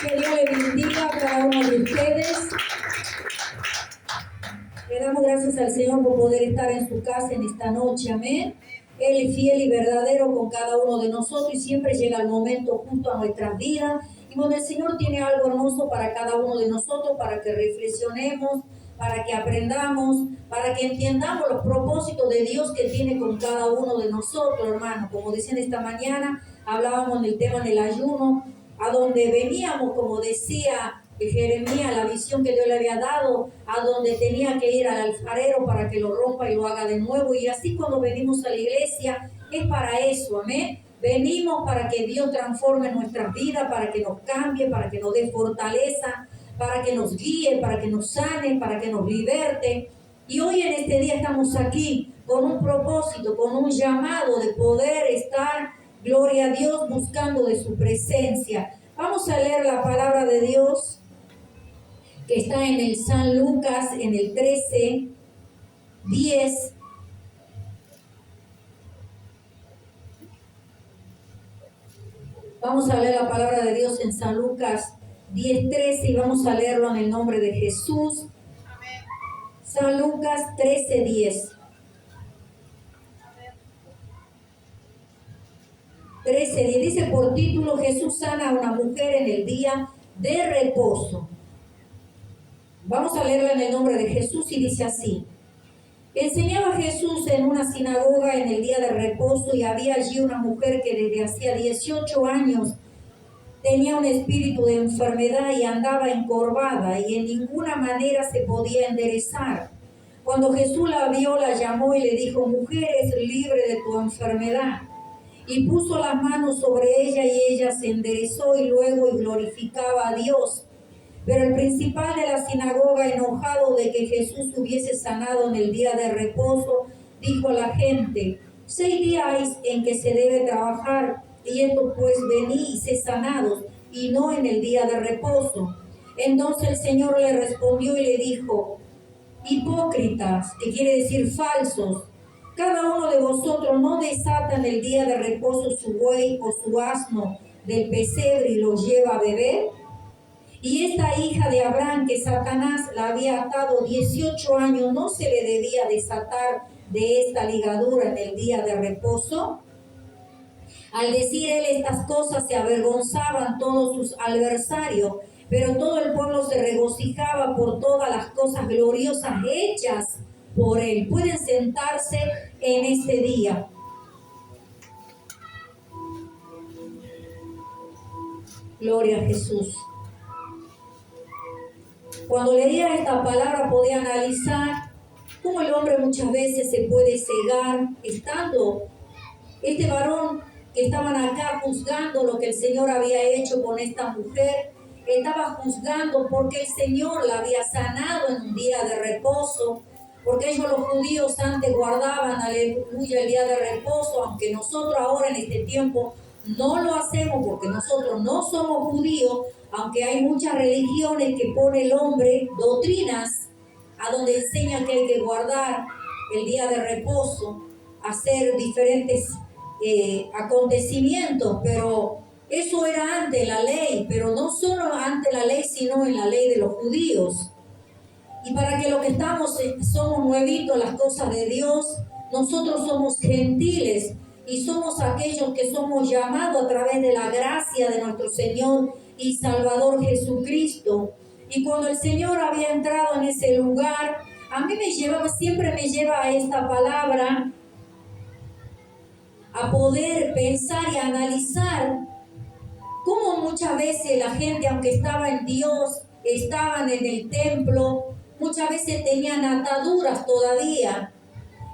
Que Dios le bendiga a cada uno de ustedes. Le damos gracias al Señor por poder estar en su casa en esta noche, amén. Él es fiel y verdadero con cada uno de nosotros y siempre llega el momento justo a nuestras vidas y donde el Señor tiene algo hermoso para cada uno de nosotros, para que reflexionemos, para que aprendamos, para que entendamos los propósitos de Dios que tiene con cada uno de nosotros, hermano. Como decían esta mañana, hablábamos del tema del ayuno, a donde veníamos, como decía Jeremías, la visión que Dios le había dado, a donde tenía que ir al alfarero para que lo rompa y lo haga de nuevo. Y así cuando venimos a la iglesia, es para eso, amén. Venimos para que Dios transforme nuestras vidas, para que nos cambie, para que nos dé fortaleza, para que nos guíe, para que nos sane, para que nos liberte. Y hoy en este día estamos aquí con un propósito, con un llamado de poder estar, gloria a Dios, buscando de su presencia. Vamos a leer la palabra de Dios que está en el San Lucas, en el 13:10. Vamos a leer la palabra de Dios en San Lucas 10:13 y vamos a leerlo en el nombre de Jesús. Amén. San Lucas 13:10. 13:10 dice por título: Jesús sana a una mujer en el día de reposo. Vamos a leerla en el nombre de Jesús y dice así: enseñaba Jesús en una sinagoga en el día de reposo y había allí una mujer que desde hacía 18 años tenía un espíritu de enfermedad y andaba encorvada y en ninguna manera se podía enderezar. Cuando Jesús la vio, la llamó y le dijo: mujer, eres libre de tu enfermedad. Y puso las manos sobre ella y ella se enderezó y luego glorificaba a Dios. Pero el principal de la sinagoga, enojado de que Jesús hubiese sanado en el día de reposo, dijo a la gente: 6 días hay en que se debe trabajar, y esto pues venid y sed sanados, y no en el día de reposo. Entonces el Señor le respondió y le dijo: hipócritas, que quiere decir falsos, cada uno de vosotros no desata en el día de reposo su buey o su asno del pesebre y lo lleva a beber. Y esta hija de Abraham, que Satanás la había atado 18 años, ¿no se le debía desatar de esta ligadura en el día de reposo? Al decir él estas cosas se avergonzaban todos sus adversarios, pero todo el pueblo se regocijaba por todas las cosas gloriosas hechas por él. Pueden sentarse en este día. Gloria a Jesús. Cuando leía esta palabra podía analizar cómo el hombre muchas veces se puede cegar, estando este varón que estaban acá juzgando lo que el Señor había hecho con esta mujer, estaba juzgando porque el Señor la había sanado en un día de reposo, porque ellos los judíos antes guardaban, aleluya, el día de reposo, aunque nosotros ahora en este tiempo no lo hacemos porque nosotros no somos judíos, aunque hay muchas religiones que pone el hombre doctrinas a donde enseñan que hay que guardar el día de reposo, hacer diferentes acontecimientos, pero eso era ante la ley, pero no solo ante la ley, sino en la ley de los judíos. Y para que los que estamos somos nuevitos las cosas de Dios, nosotros somos gentiles y somos aquellos que somos llamados a través de la gracia de nuestro Señor y Salvador Jesucristo. Y cuando el Señor había entrado en ese lugar, a mí siempre me lleva a esta palabra, a poder pensar y analizar cómo muchas veces la gente, aunque estaba en Dios, estaban en el templo, muchas veces tenían ataduras todavía.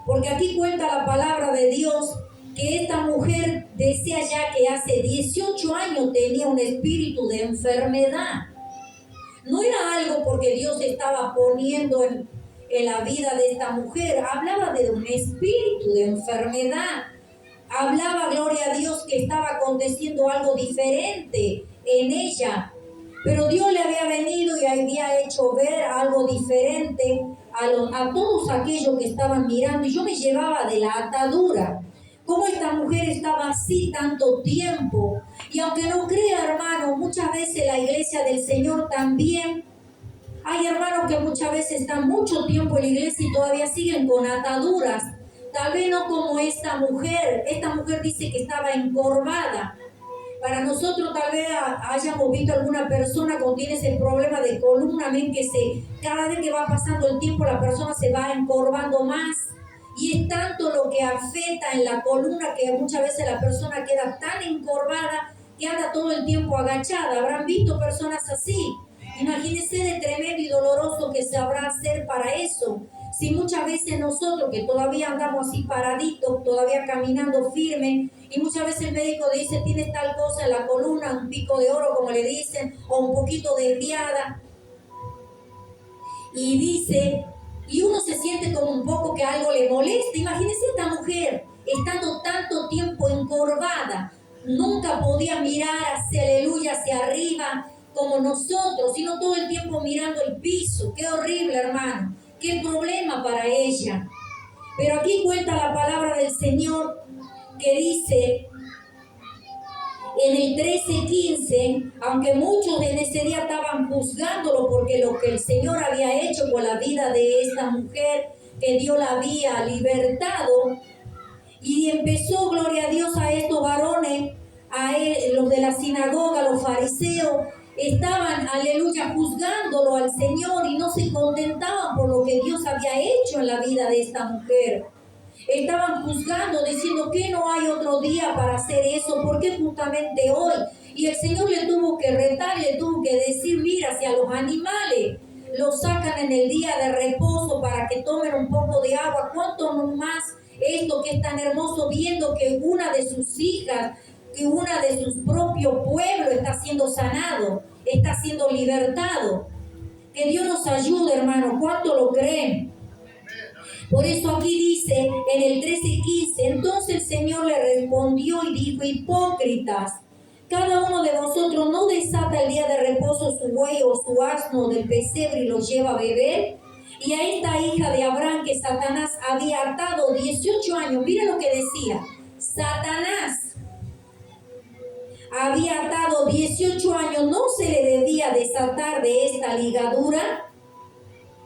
Porque aquí cuenta la palabra de Dios que esta mujer decía ya que hace 18 años tenía un espíritu de enfermedad. No era algo porque Dios estaba poniendo en la vida de esta mujer, hablaba de un espíritu de enfermedad. Hablaba, gloria a Dios, que estaba aconteciendo algo diferente en ella. Pero Dios le había venido y había hecho ver algo diferente a todos aquellos que estaban mirando. Y yo me llevaba de la atadura. cómo esta mujer estaba así tanto tiempo. Y aunque no crea, hermano, muchas veces la iglesia del Señor también, hay hermanos que muchas veces están mucho tiempo en la iglesia y todavía siguen con ataduras. Tal vez no como esta mujer. Esta mujer dice que estaba encorvada. Para nosotros tal vez hayamos visto alguna persona que tiene ese problema de columna, ven que cada vez que va pasando el tiempo la persona se va encorvando más. Y es tanto lo que afecta en la columna que muchas veces la persona queda tan encorvada que anda todo el tiempo agachada. ¿Habrán visto personas así? Imagínense de tremendo y doloroso que sabrá hacer para eso. Si muchas veces nosotros que todavía andamos así paraditos, todavía caminando firme, y muchas veces el médico dice, tienes tal cosa en la columna, un pico de oro como le dicen, o un poquito desviada, y dice, y uno se siente como un poco que algo le molesta. Imagínense esta mujer, estando tanto tiempo encorvada, nunca podía mirar hacia aleluya, hacia arriba, como nosotros, sino todo el tiempo mirando el piso. Qué horrible, hermano, qué problema para ella. Pero aquí cuenta la palabra del Señor que dice en el 13:15, aunque muchos en ese día estaban juzgándolo porque lo que el Señor había hecho con la vida de esta mujer, que Dios la había libertado, y empezó, gloria a Dios, a estos varones, los de la sinagoga, los fariseos, estaban, aleluya, juzgándolo al Señor y no se contentaban por lo que Dios había hecho en la vida de esta mujer. Estaban juzgando, diciendo que no hay otro día para hacer eso, porque justamente hoy. Y el Señor le tuvo que retar, le tuvo que decir, mira, si a los animales los sacan en el día de reposo para que tomen un poco de agua, ¿cuánto más esto que es tan hermoso, viendo que una de sus hijas, que una de sus propios pueblos está siendo sanado, está siendo libertado? Que Dios nos ayude, hermano. ¿Cuánto lo creen? Por eso aquí dice en el 13:15, entonces el Señor le respondió y dijo, hipócritas, cada uno de vosotros no desata el día de reposo su buey o su asno del pesebre y lo lleva a beber. Y a esta hija de Abraham que Satanás había atado 18 años, mira lo que decía, Satanás había atado 18 años, ¿no se le debía desatar de esta ligadura?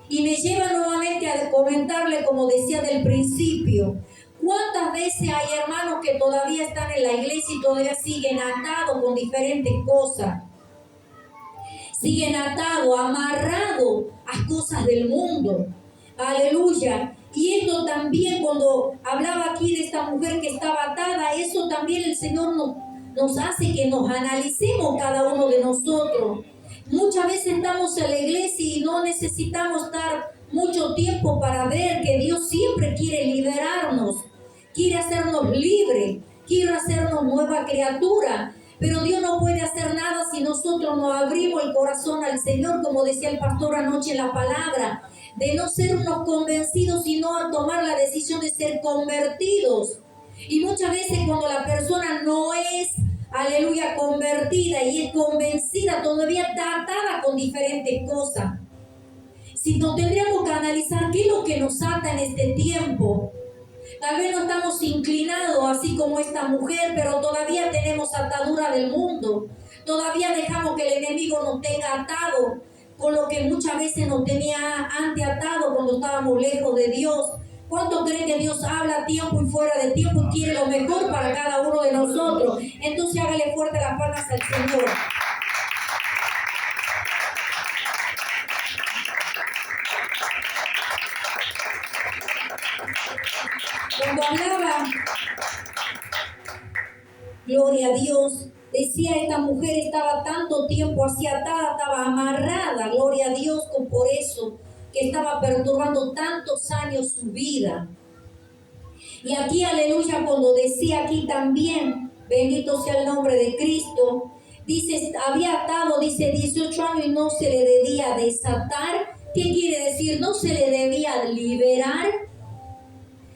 Y me lleva nuevamente a comentarle, como decía del principio, ¿cuántas veces hay hermanos que todavía están en la iglesia y todavía siguen atados con diferentes cosas? Siguen atados, amarrados a cosas del mundo. Aleluya. Y esto también, cuando hablaba aquí de esta mujer que estaba atada, eso también el Señor nos hace que nos analicemos cada uno de nosotros. Muchas veces estamos en la iglesia y no necesitamos estar mucho tiempo para ver que Dios siempre quiere liberarnos, quiere hacernos libres, quiere hacernos nueva criatura. Pero Dios no puede hacer nada si nosotros no abrimos el corazón al Señor, como decía el pastor anoche en la palabra, de no ser unos convencidos, sino a tomar la decisión de ser convertidos. Y muchas veces cuando la persona no es, aleluya, convertida y es convencida, todavía está atada con diferentes cosas. Si no, tendríamos que analizar qué es lo que nos ata en este tiempo. Tal vez no estamos inclinados así como esta mujer, pero todavía tenemos atadura del mundo. Todavía dejamos que el enemigo nos tenga atado con lo que muchas veces nos tenía antes atado cuando estábamos lejos de Dios. ¿Cuánto creen que Dios habla a tiempo y fuera de tiempo y quiere lo mejor para cada uno de nosotros? Entonces hágale fuerte las palmas al Señor. Cuando hablaba, gloria a Dios, decía esta mujer estaba tanto tiempo así atada, estaba amarrada, gloria a Dios, por eso que estaba perturbando tantos años su vida. Y aquí, aleluya, cuando decía aquí también, bendito sea el nombre de Cristo, dice, había atado, dice, 18 años y no se le debía desatar. ¿Qué quiere decir? No se le debía liberar.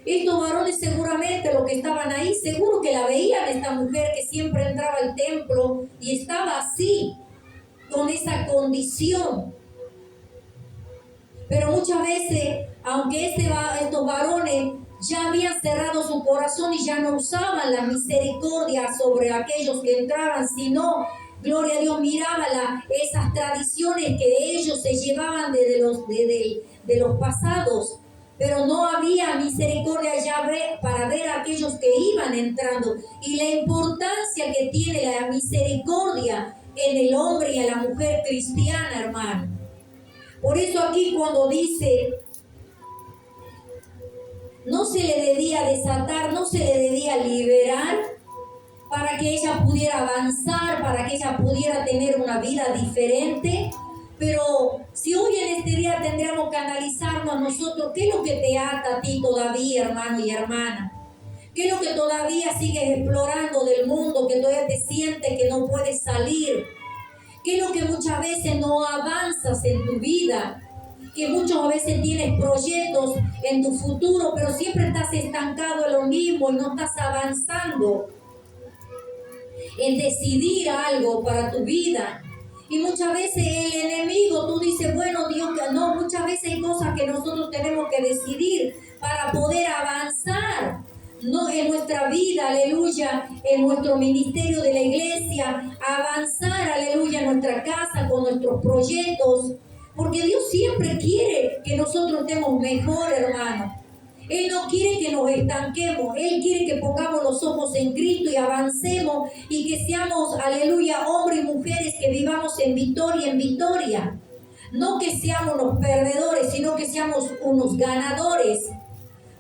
Estos varones seguramente, los que estaban ahí, seguro que la veían esta mujer que siempre entraba al templo y estaba así, con esa condición. Pero muchas veces, aunque estos varones ya habían cerrado su corazón y ya no usaban la misericordia sobre aquellos que entraban, sino, gloria a Dios, miraba esas tradiciones que ellos se llevaban de los pasados, pero no había misericordia ya para ver a aquellos que iban entrando, y la importancia que tiene la misericordia en el hombre y en la mujer cristiana, hermano. Por eso aquí cuando dice, no se le debía desatar, no se le debía liberar para que ella pudiera avanzar, para que ella pudiera tener una vida diferente. Pero si hoy en este día tendríamos que analizarnos a nosotros, ¿qué es lo que te ata a ti todavía, hermano y hermana? ¿Qué es lo que todavía sigues explorando del mundo, que todavía te sientes que no puedes salir? ¿Qué es lo que muchas veces no avanzas en tu vida? Que muchas veces tienes proyectos en tu futuro, pero siempre estás estancado en lo mismo y no estás avanzando en decidir algo para tu vida. Y muchas veces el enemigo, tú dices, bueno, Dios, que no, muchas veces hay cosas que nosotros tenemos que decidir para poder avanzar, no en nuestra vida, aleluya, en nuestro ministerio de la iglesia, avanzar, aleluya, en nuestra casa con nuestros proyectos, porque Dios siempre quiere que nosotros estemos mejor, hermano. Él no quiere que nos estanquemos, Él quiere que pongamos los ojos en Cristo y avancemos y que seamos, aleluya, hombres y mujeres que vivamos en victoria. No que seamos unos perdedores, sino que seamos unos ganadores.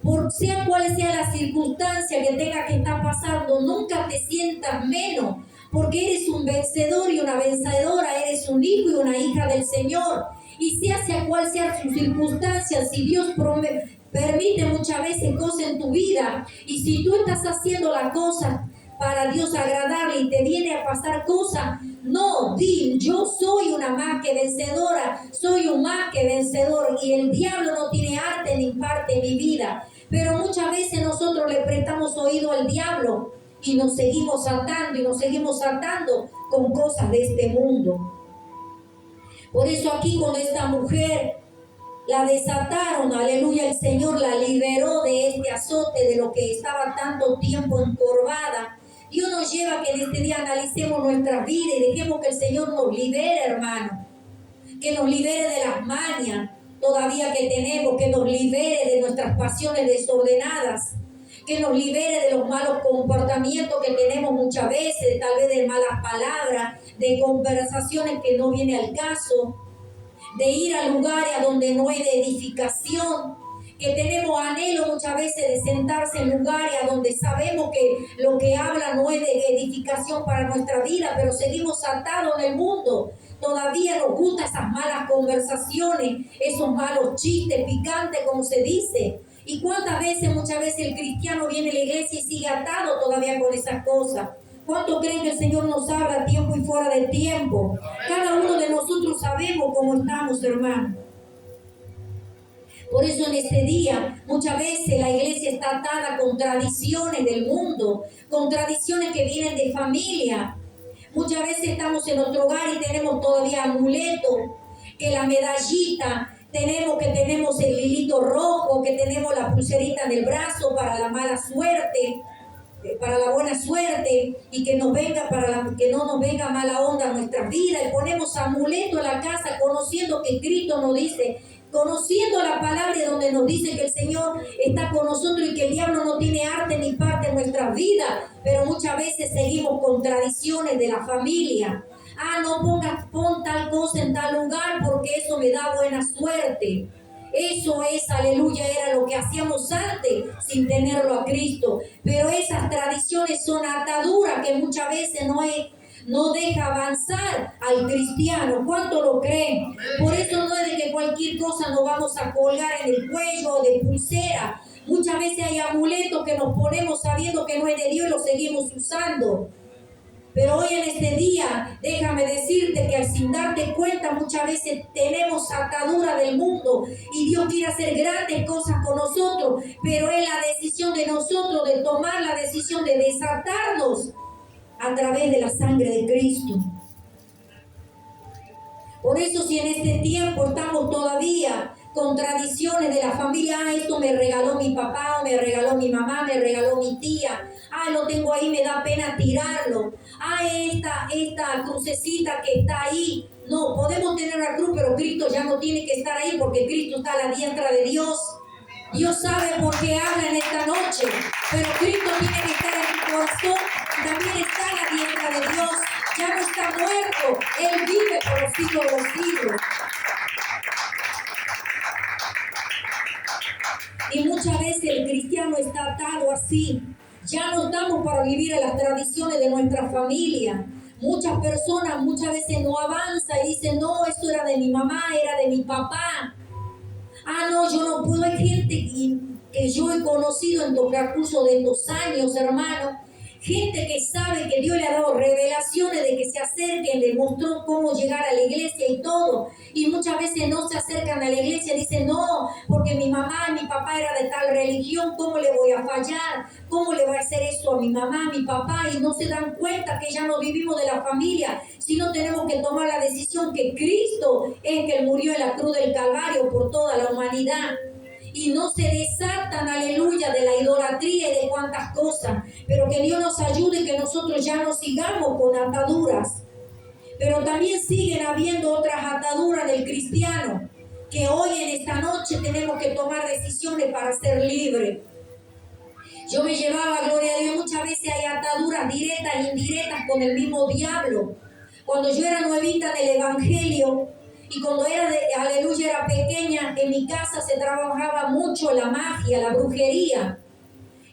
Por sea cual sea la circunstancia que tenga que estar pasando, nunca te sientas menos, porque eres un vencedor y una vencedora, eres un hijo y una hija del Señor. Y sea cual sea su circunstancia, si Dios permite muchas veces cosas en tu vida, y si tú estás haciendo la cosa para Dios agradarle y te viene a pasar cosas, no, di, yo soy una más que vencedora, soy un más que vencedor, y el diablo no tiene arte ni parte en mi vida. Pero muchas veces nosotros le prestamos oído al diablo y nos seguimos atando con cosas de este mundo. Por eso aquí con esta mujer la desataron, aleluya, el Señor la liberó de este azote, de lo que estaba tanto tiempo encorvada. Dios nos lleva a que en este día analicemos nuestra vida y dejemos que el Señor nos libere, hermano. Que nos libere de las mañas todavía que tenemos, que nos libere de nuestras pasiones desordenadas, que nos libere de los malos comportamientos que tenemos muchas veces, tal vez de malas palabras, de conversaciones que no vienen al caso, de ir a lugares a donde no hay de edificación, que tenemos anhelo muchas veces de sentarse en lugares a donde sabemos que lo que habla no es de edificación para nuestra vida, pero seguimos atados en el mundo. Todavía nos gustan esas malas conversaciones, esos malos chistes picantes, como se dice. ¿Y cuántas veces, muchas veces el cristiano viene a la iglesia y sigue atado todavía con esas cosas? ¿Cuánto creen que el Señor nos habla a tiempo y fuera de tiempo? Cada uno de nosotros sabemos cómo estamos, hermano. Por eso en este día, muchas veces la iglesia está atada con tradiciones del mundo, con tradiciones que vienen de familia. Muchas veces estamos en nuestro hogar y tenemos todavía amuletos, que la medallita, que tenemos el hilito rojo, que tenemos la pulserita en el brazo para la mala suerte, para la buena suerte, y que no nos venga mala onda a nuestras vidas. Y ponemos amuleto en la casa, conociendo que Cristo nos dice, conociendo la palabra donde nos dice que el Señor está con nosotros y que el diablo no tiene arte ni parte en nuestras vidas, pero muchas veces seguimos con tradiciones de la familia. No pon tal cosa en tal lugar porque eso me da buena suerte. Eso es, aleluya, era lo que hacíamos antes sin tenerlo a Cristo. Pero esas tradiciones son ataduras que muchas veces no deja avanzar al cristiano. ¿Cuánto lo creen? Por eso no es de que cualquier cosa nos vamos a colgar en el cuello o de pulsera. Muchas veces hay amuletos que nos ponemos sabiendo que no es de Dios y los seguimos usando. Pero hoy en este día, déjame decirte que al sin darte cuenta muchas veces tenemos atadura del mundo y Dios quiere hacer grandes cosas con nosotros, pero es la decisión de nosotros de tomar la decisión de desatarnos a través de la sangre de Cristo. Por eso si en este tiempo estamos todavía con tradiciones de la familia. Ah, esto me regaló mi papá, o me regaló mi mamá, me regaló mi tía. Ah, lo tengo ahí, me da pena tirarlo. Ah, esta crucecita que está ahí. No, podemos tener la cruz, pero Cristo ya no tiene que estar ahí, porque Cristo está a la diestra de Dios. Dios sabe por qué habla en esta noche, pero Cristo tiene que estar en tu corazón y también está a la diestra de Dios. Ya no está muerto, Él vive por los siglos de los siglos. Y muchas veces el cristiano está atado así. Ya no estamos para vivir en las tradiciones de nuestra familia. Muchas personas muchas veces no avanzan y dicen, no, esto era de mi mamá, era de mi papá. Ah, no, yo no puedo. Hay gente que yo he conocido en el transcurso de estos años, hermano. Gente que sabe que Dios le ha dado revelaciones de que se acerquen, le mostró cómo llegar a la iglesia y todo. Y muchas veces no se acercan a la iglesia, dicen, no, porque mi mamá y mi papá era de tal religión, ¿cómo le voy a fallar? ¿Cómo le voy a hacer eso a mi mamá, a mi papá? Y no se dan cuenta que ya no vivimos de la familia, sino tenemos que tomar la decisión que Cristo es el que murió en la cruz del Calvario por toda la humanidad. Y no se desatan, aleluya, de la idolatría y de cuantas cosas. Pero que Dios nos ayude y que nosotros ya no sigamos con ataduras. Pero también siguen habiendo otras ataduras del cristiano, que hoy en esta noche tenemos que tomar decisiones para ser libres. Yo me llevaba, gloria a Dios, muchas veces hay ataduras directas e indirectas con el mismo diablo. Cuando yo era nuevita en el Evangelio, y cuando aleluya, era pequeña, en mi casa se trabajaba mucho la magia, la brujería.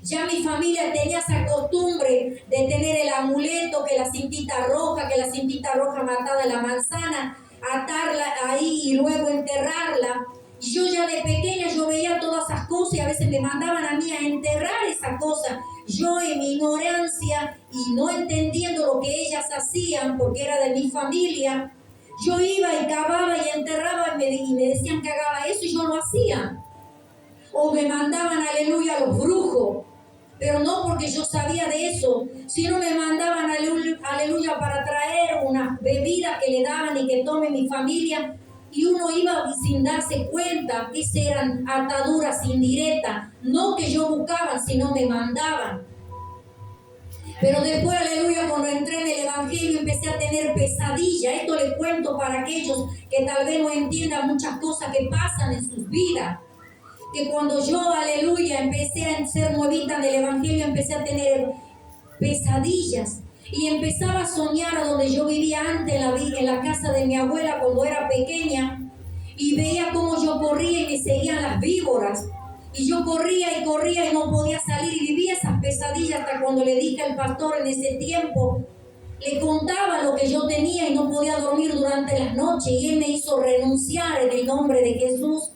Ya mi familia tenía esa costumbre de tener el amuleto, que la cintita roja matada en la manzana, atarla ahí y luego enterrarla. Y yo ya de pequeña yo veía todas esas cosas y a veces me mandaban a mí a enterrar esas cosas. Yo en mi ignorancia y no entendiendo lo que ellas hacían porque era de mi familia, yo iba y cavaba y enterraba y me decían que haga eso y yo lo hacía. O me mandaban, aleluya, a los brujos. Pero no porque yo sabía de eso, sino me mandaban, aleluya, para traer unas bebidas que le daban y que tome mi familia. Y uno iba sin darse cuenta que esas eran ataduras indirectas. No que yo buscaba, sino me mandaban. Pero después, aleluya, cuando entré en el Evangelio empecé a tener pesadillas. Esto les cuento para aquellos que tal vez no entiendan muchas cosas que pasan en sus vidas. Que cuando yo, aleluya, empecé a ser nuevita en el Evangelio, empecé a tener pesadillas. Y empezaba a soñar a donde yo vivía antes, en la casa de mi abuela cuando era pequeña. Y veía cómo yo corría y me seguían las víboras. Y yo corría y no podía salir. Y vivía esas pesadillas hasta cuando le dije al pastor en ese tiempo. Le contaba lo que yo tenía y no podía dormir durante las noches. Y él me hizo renunciar en el nombre de Jesús.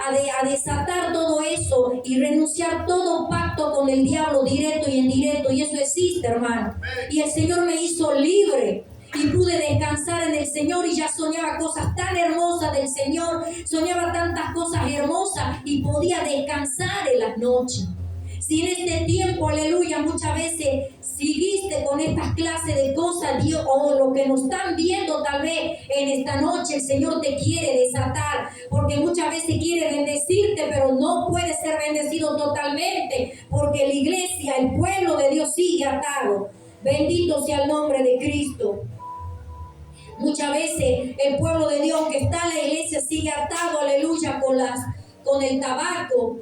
A desatar todo eso y renunciar todo pacto con el diablo directo y indirecto. Y eso existe, hermano. Y el Señor me hizo libre. Y pude descansar en el Señor y ya soñaba cosas tan hermosas del Señor. Soñaba tantas cosas hermosas y podía descansar en las noches. Si en este tiempo, aleluya, muchas veces seguiste con estas clases de cosas, Dios, o lo que nos están viendo tal vez en esta noche, el Señor te quiere desatar, porque muchas veces quiere bendecirte, pero no puede ser bendecido totalmente, porque la iglesia, el pueblo de Dios sigue atado. Bendito sea el nombre de Cristo. Muchas veces el pueblo de Dios que está en la iglesia sigue atado, aleluya, con el tabaco.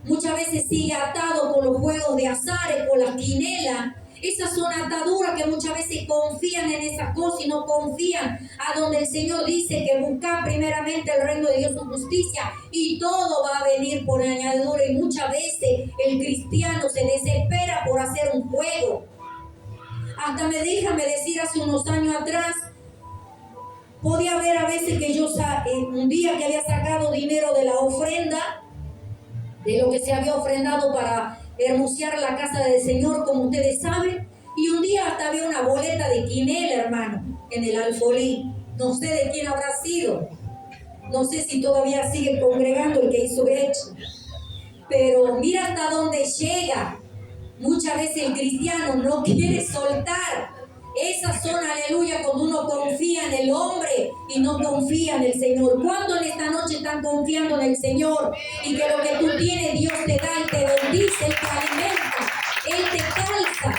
Muchas veces sigue atado con los juegos de azares, con las quinelas. Esas son ataduras que muchas veces confían en esas cosas y no confían a donde el Señor dice que buscar primeramente el reino de Dios, su justicia, y todo va a venir por añadidura. Y muchas veces el cristiano se desespera por hacer un juego. Hasta déjame decir, hace unos años atrás, podía ver a veces que yo un día que había sacado dinero de la ofrenda, de lo que se había ofrendado para hermosear la casa del Señor, como ustedes saben, y un día hasta había una boleta de quinela, hermano, en el alfolí. No sé de quién habrá sido, no sé si todavía sigue congregando el que hizo hecho, pero mira hasta dónde llega. Muchas veces el cristiano no quiere soltar. Esas son, aleluya, cuando uno confía en el hombre y no confían en el Señor? ¿Cuántos en esta noche están confiando en el Señor? Y que lo que tú tienes, Dios te da y te bendice, Él te alimenta, Él te calza.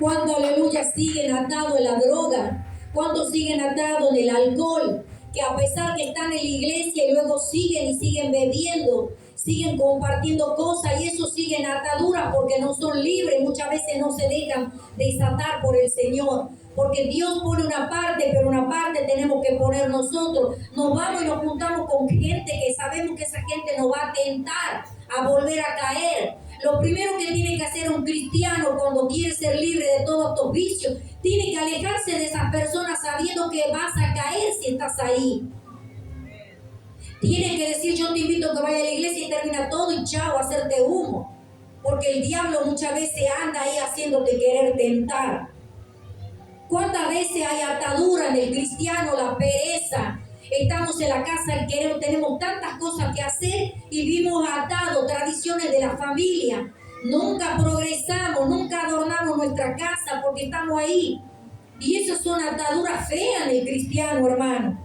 ¿Cuántos, aleluya, siguen atados en la droga? ¿Cuántos siguen atados en el alcohol? Que a pesar que están en la iglesia y luego siguen y siguen bebiendo, siguen compartiendo cosas y eso siguen ataduras porque no son libres, muchas veces no se dejan desatar por el Señor. Porque Dios pone una parte, pero una parte tenemos que poner nosotros. Nos vamos y nos juntamos con gente que sabemos que esa gente nos va a tentar a volver a caer. Lo primero que tiene que hacer un cristiano cuando quiere ser libre de todos estos vicios, tiene que alejarse de esas personas sabiendo que vas a caer si estás ahí. Tienes que decir, yo te invito a que vayas a la iglesia y termina todo y chao, hacerte humo. Porque el diablo muchas veces anda ahí haciéndote querer tentar. ¿Cuántas veces hay atadura en el cristiano, la pereza? Estamos en la casa, tenemos tantas cosas que hacer y vivimos atados, tradiciones de la familia. Nunca progresamos, nunca adornamos nuestra casa porque estamos ahí. Y esas son ataduras feas en el cristiano, hermano.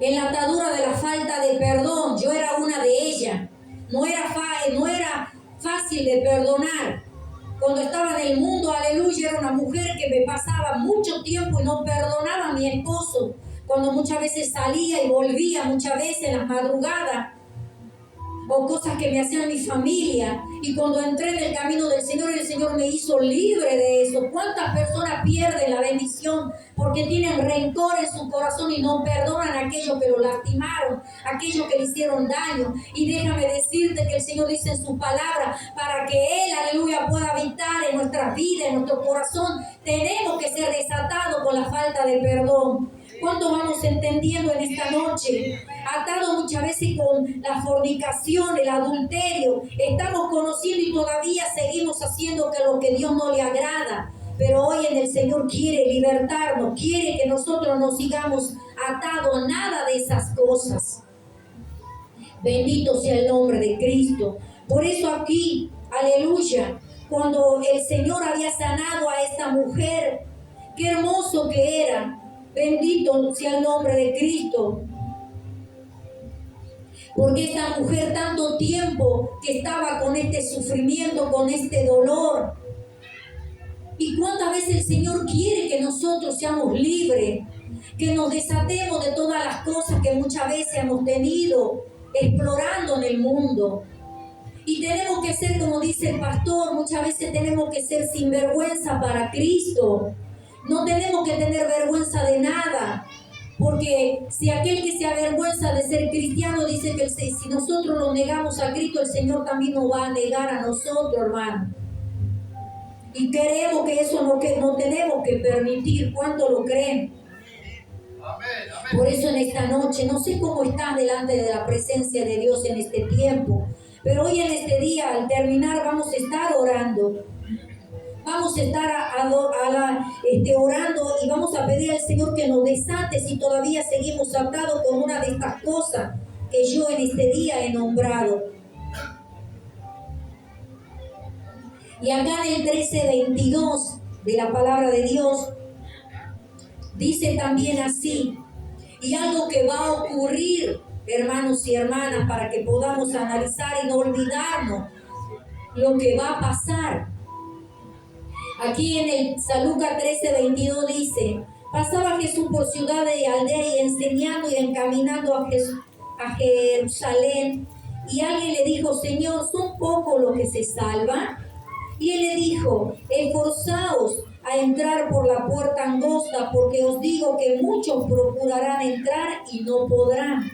En la atadura de la falta de perdón, yo era una de ellas. No era fácil de perdonar. Cuando estaba en el mundo, aleluya, era una mujer que me pasaba mucho tiempo y no perdonaba a mi esposo. Cuando muchas veces salía y volvía, muchas veces en las madrugadas, o cosas que me hacían mi familia. Y cuando entré en el camino del Señor, el Señor me hizo libre de eso. ¿Cuántas personas pierden la bendición porque tienen rencor en su corazón y no perdonan a aquellos que lo lastimaron, a aquellos que le hicieron daño? Y déjame decirte que el Señor dice en su palabra, para que Él, aleluya, pueda habitar en nuestras vidas, en nuestro corazón, tenemos que ser desatados con la falta de perdón. ¿Cuánto vamos entendiendo en esta noche? Atado muchas veces con la fornicación, el adulterio. Estamos conociendo y todavía seguimos haciendo que lo que Dios no le agrada. Pero hoy en el Señor quiere libertarnos, quiere que nosotros no sigamos atados a nada de esas cosas. Bendito sea el nombre de Cristo. Por eso aquí, aleluya, cuando el Señor había sanado a esta mujer, qué hermoso que era. Bendito sea el nombre de Cristo. Porque esta mujer tanto tiempo que estaba con este sufrimiento, con este dolor. Y cuántas veces el Señor quiere que nosotros seamos libres, que nos desatemos de todas las cosas que muchas veces hemos tenido explorando en el mundo. Y tenemos que ser, como dice el pastor, muchas veces tenemos que ser sinvergüenza para Cristo. No tenemos que tener vergüenza de nada, porque si aquel que se avergüenza de ser cristiano dice que si nosotros nos negamos a Cristo, el Señor también nos va a negar a nosotros, hermano. Y creemos que eso no tenemos que permitir. ¿Cuánto lo creen? Amén. Por eso en esta noche, no sé cómo estás delante de la presencia de Dios en este tiempo, pero hoy en este día, al terminar, vamos a estar orando. Vamos a estar orando y vamos a pedir al Señor que nos desate si todavía seguimos atados con una de estas cosas que yo en este día he nombrado. Y acá en el 13:22 de la palabra de Dios, dice también así, y algo que va a ocurrir, hermanos y hermanas, para que podamos analizar y no olvidarnos lo que va a pasar. Aquí en el San Lucas 13:22 dice, pasaba Jesús por ciudades y aldeas y enseñando y encaminando a Jerusalén. Y alguien le dijo, Señor, ¿son pocos los que se salvan? Y él le dijo, esforzaos a entrar por la puerta angosta, porque os digo que muchos procurarán entrar y no podrán.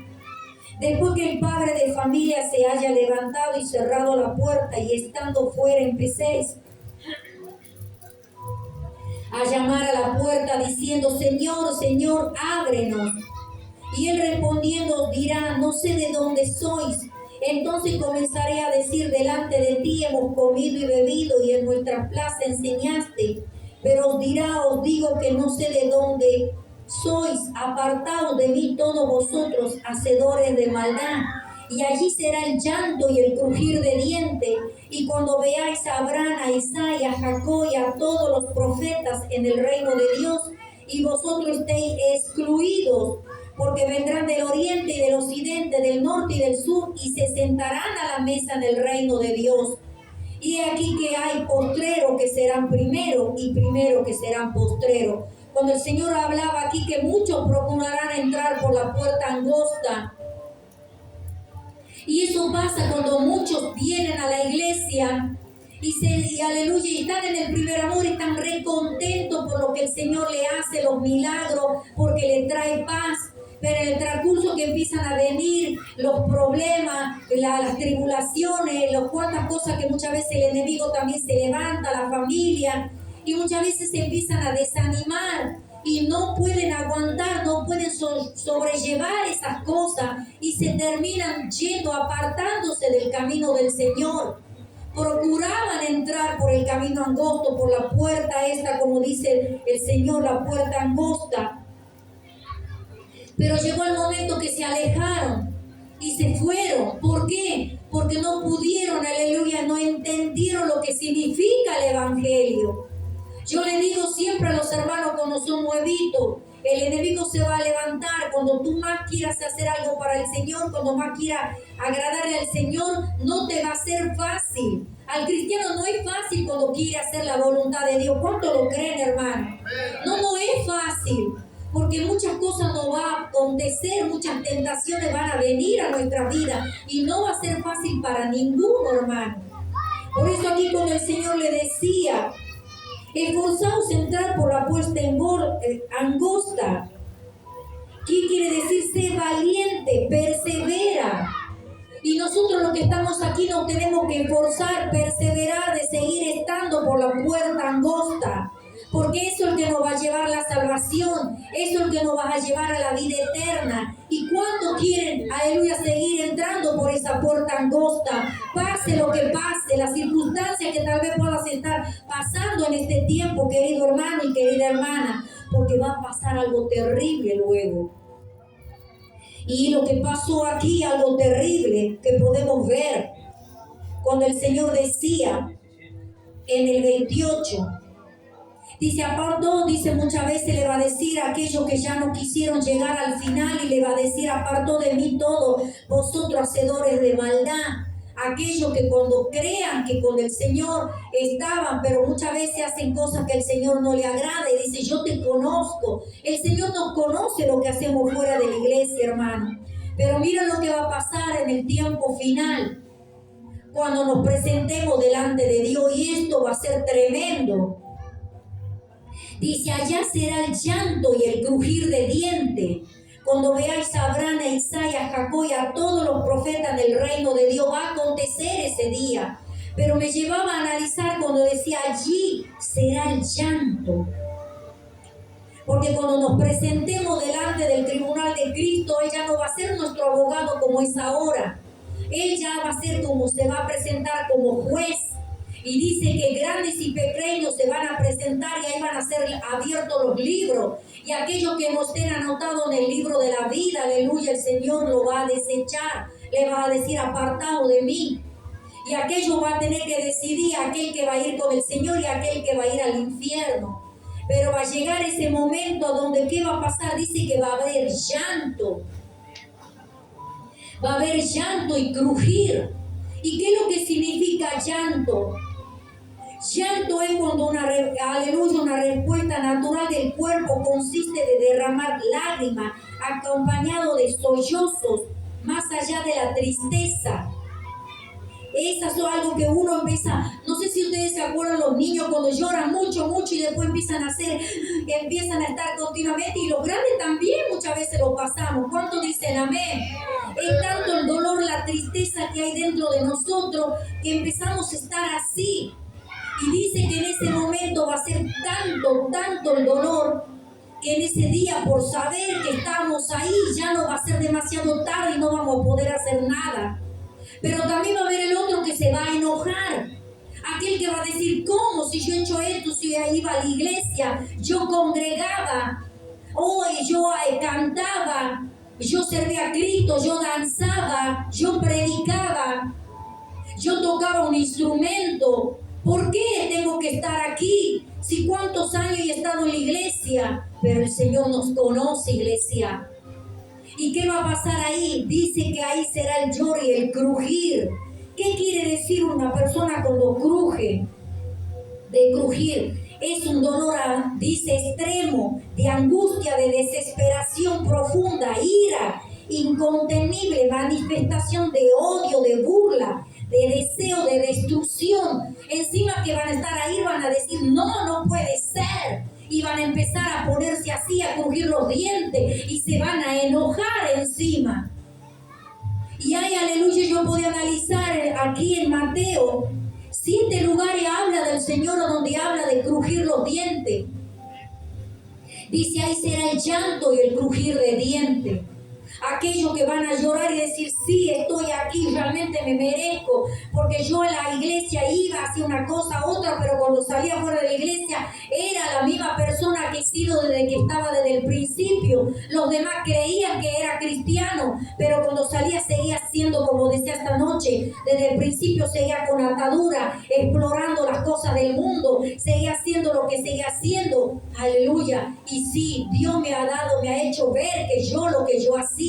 Después que el padre de familia se haya levantado y cerrado la puerta y estando fuera empecéis a llamar a la puerta diciendo, Señor, Señor, ábrenos. Y él respondiendo dirá, no sé de dónde sois. Entonces comenzaré a decir, delante de ti hemos comido y bebido y en nuestra plaza enseñaste. Pero os digo que no sé de dónde sois. Apartaos de mí todos vosotros, hacedores de maldad. y allí será el llanto y el crujir de dientes. Y cuando veáis a Abraham, a Isaac, a Jacob y a todos los profetas en el reino de Dios, y vosotros estéis excluidos, porque vendrán del oriente y del occidente, del norte y del sur, y se sentarán a la mesa en el reino de Dios. Y aquí que hay postreros que serán primero y primero que serán postreros. Cuando el Señor hablaba aquí que muchos procurarán entrar por la puerta angosta. Y eso pasa cuando muchos vienen a la iglesia y aleluya, y están en el primer amor y están re contentos por lo que el Señor le hace, los milagros, porque le trae paz. Pero en el transcurso que empiezan a venir los problemas, las tribulaciones, las cuantas cosas que muchas veces el enemigo también se levanta, la familia, y muchas veces se empiezan a desanimar y no pueden aguantar, no pueden sobrellevar esas cosas y se terminan yendo, apartándose del camino del Señor. Procuraban entrar por el camino angosto, por la puerta esta, como dice el Señor, la puerta angosta. Pero llegó el momento que se alejaron y se fueron. ¿Por qué? Porque no pudieron, aleluya, no entendieron lo que significa el Evangelio. Yo le digo siempre a los hermanos cuando son nuevitos, el enemigo se va a levantar cuando tú más quieras hacer algo para el Señor, cuando más quieras agradarle al Señor, no te va a ser fácil. Al cristiano no es fácil cuando quiere hacer la voluntad de Dios. ¿Cuánto lo creen, hermano? No es fácil. Porque muchas cosas no van a acontecer, muchas tentaciones van a venir a nuestra vida y no va a ser fácil para ninguno, hermano. Por eso aquí cuando el Señor le decía, esforzaos en entrar por la puerta angosta. ¿Qué quiere decir? Sé valiente, persevera. Y nosotros los que estamos aquí nos tenemos que esforzar, perseverar, de seguir estando por la puerta angosta. Porque eso es el que nos va a llevar a la salvación, eso es el que nos va a llevar a la vida eterna. ¿Y cuántos quieren, aleluya, seguir entrando por esa puerta angosta? Pase lo que pase, las circunstancias que tal vez puedas estar pasando en este tiempo, querido hermano y querida hermana, porque va a pasar algo terrible luego. Y lo que pasó aquí, algo terrible que podemos ver, cuando el Señor decía en el 28, dice, apartó, dice muchas veces le va a decir a aquellos que ya no quisieron llegar al final y le va a decir, apartó de mí todos vosotros hacedores de maldad. Aquellos que cuando crean que con el Señor estaban, pero muchas veces hacen cosas que el Señor no le agrada y dice, yo te conozco. El Señor nos conoce lo que hacemos fuera de la iglesia, hermano. Pero mira lo que va a pasar en el tiempo final, cuando nos presentemos delante de Dios, y esto va a ser tremendo. Dice, allá será el llanto y el crujir de dientes. Cuando veáis a Abraham, a Isaac, a Jacob y a todos los profetas del reino de Dios, va a acontecer ese día. Pero me llevaba a analizar cuando decía, allí será el llanto. Porque cuando nos presentemos delante del tribunal de Cristo, Él ya no va a ser nuestro abogado como es ahora. Él ya va a ser como se va a presentar como juez. Y dice que grandes y pequeños se van a presentar y ahí van a ser abiertos los libros. Y aquellos que no estén anotados en el libro de la vida, aleluya, el Señor lo va a desechar. Le va a decir, apartado de mí. Y aquello va a tener que decidir, aquel que va a ir con el Señor y aquel que va a ir al infierno. Pero va a llegar ese momento donde ¿qué va a pasar? Dice que va a haber llanto. Va a haber llanto y crujir. ¿Y qué es lo que significa llanto? Llanto es cuando una respuesta natural del cuerpo consiste de derramar lágrimas acompañado de sollozos más allá de la tristeza. Eso es algo que uno empieza, no sé si ustedes se acuerdan los niños cuando lloran mucho y después empiezan a estar continuamente, y los grandes también muchas veces lo pasamos. ¿Cuántos dicen amén? Es tanto el dolor, la tristeza que hay dentro de nosotros que empezamos a estar así. Y dice que en ese momento va a ser tanto el dolor, que en ese día, por saber que estamos ahí, ya no va a ser demasiado tarde y no vamos a poder hacer nada. Pero también va a haber el otro que se va a enojar. Aquel que va a decir, ¿cómo? Si yo he hecho esto, si iba a la iglesia, yo congregaba, hoy yo cantaba, yo servía a Cristo, yo danzaba, yo predicaba, yo tocaba un instrumento. ¿Por qué tengo que estar aquí? Si cuántos años he estado en la iglesia, pero el Señor nos conoce, iglesia. ¿Y qué va a pasar ahí? Dice que ahí será el lloro y el crujir. ¿Qué quiere decir una persona cuando cruje? De crujir. Es un dolor, dice, extremo, de angustia, de desesperación profunda, ira, incontenible, manifestación de odio, de burla, de deseo, de destrucción. Encima que van a estar ahí, van a decir, no puede ser. Y van a empezar a ponerse así, a crujir los dientes y se van a enojar encima. Y ahí, aleluya, yo puedo analizar aquí en Mateo 7 lugares habla del Señor, donde habla de crujir los dientes. Dice, ahí será el llanto y el crujir de dientes. Aquellos que van a llorar y decir, sí, estoy aquí, realmente me merezco, porque yo en la iglesia iba, hacía una cosa, otra, pero cuando salía fuera de la iglesia era la misma persona que he sido desde que estaba desde el principio. Los demás creían que era cristiano, pero cuando salía seguía siendo, como decía esta noche, desde el principio seguía con atadura, explorando las cosas del mundo, seguía haciendo lo que seguía haciendo, aleluya. Y sí, Dios me ha dado, me ha hecho ver que yo lo que yo hacía.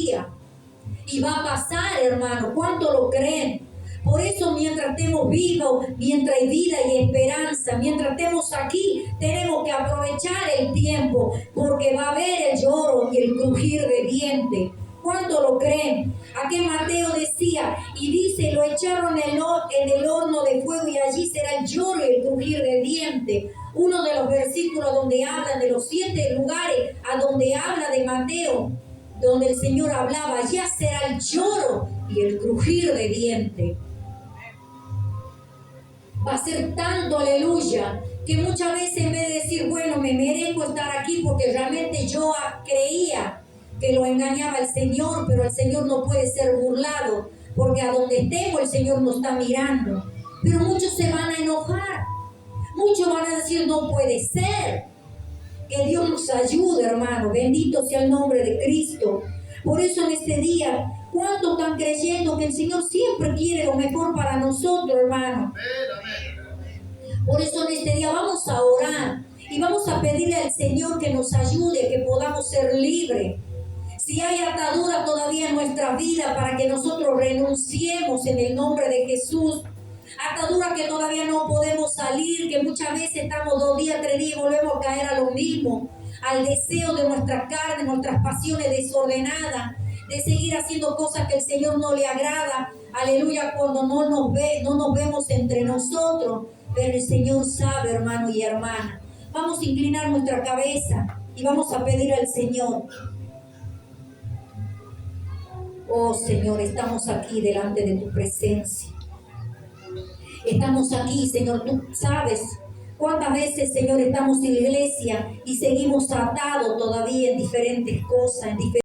Y va a pasar, hermano. ¿Cuánto lo creen? Por eso, mientras estemos vivos, mientras hay vida y esperanza, mientras estemos aquí, tenemos que aprovechar el tiempo, porque va a haber el lloro y el crujir de dientes. ¿Cuánto lo creen? Aquí Mateo decía, y dice, lo echaron en el horno de fuego y allí será el lloro y el crujir de dientes. Uno de los versículos donde hablan de los 7 lugares, a donde habla de Mateo, donde el Señor hablaba, ya será el lloro y el crujir de dientes. Va a ser tanto, aleluya, que muchas veces en vez de decir, bueno, me merezco estar aquí porque realmente yo creía que lo engañaba el Señor, pero el Señor no puede ser burlado, porque a donde estemos el Señor nos está mirando. Pero muchos se van a enojar, muchos van a decir, no puede ser. Que Dios nos ayude, hermano. Bendito sea el nombre de Cristo. Por eso en este día, ¿cuántos están creyendo que el Señor siempre quiere lo mejor para nosotros, hermano? Por eso en este día vamos a orar y vamos a pedirle al Señor que nos ayude, que podamos ser libres. Si hay atadura todavía en nuestra vida, para que nosotros renunciemos en el nombre de Jesús. Atadura que todavía no podemos salir, que muchas veces estamos 2 días, 3 días y volvemos a caer a lo mismo, al deseo de nuestra carne, nuestras pasiones desordenadas, de seguir haciendo cosas que el Señor no le agrada, aleluya, cuando no nos vemos entre nosotros, pero el Señor sabe, hermano y hermana. Vamos a inclinar nuestra cabeza y vamos a pedir al Señor. Oh Señor, estamos aquí delante de tu presencia. Estamos aquí, Señor, tú sabes cuántas veces, Señor, estamos en la iglesia y seguimos atados todavía en diferentes cosas, en diferentes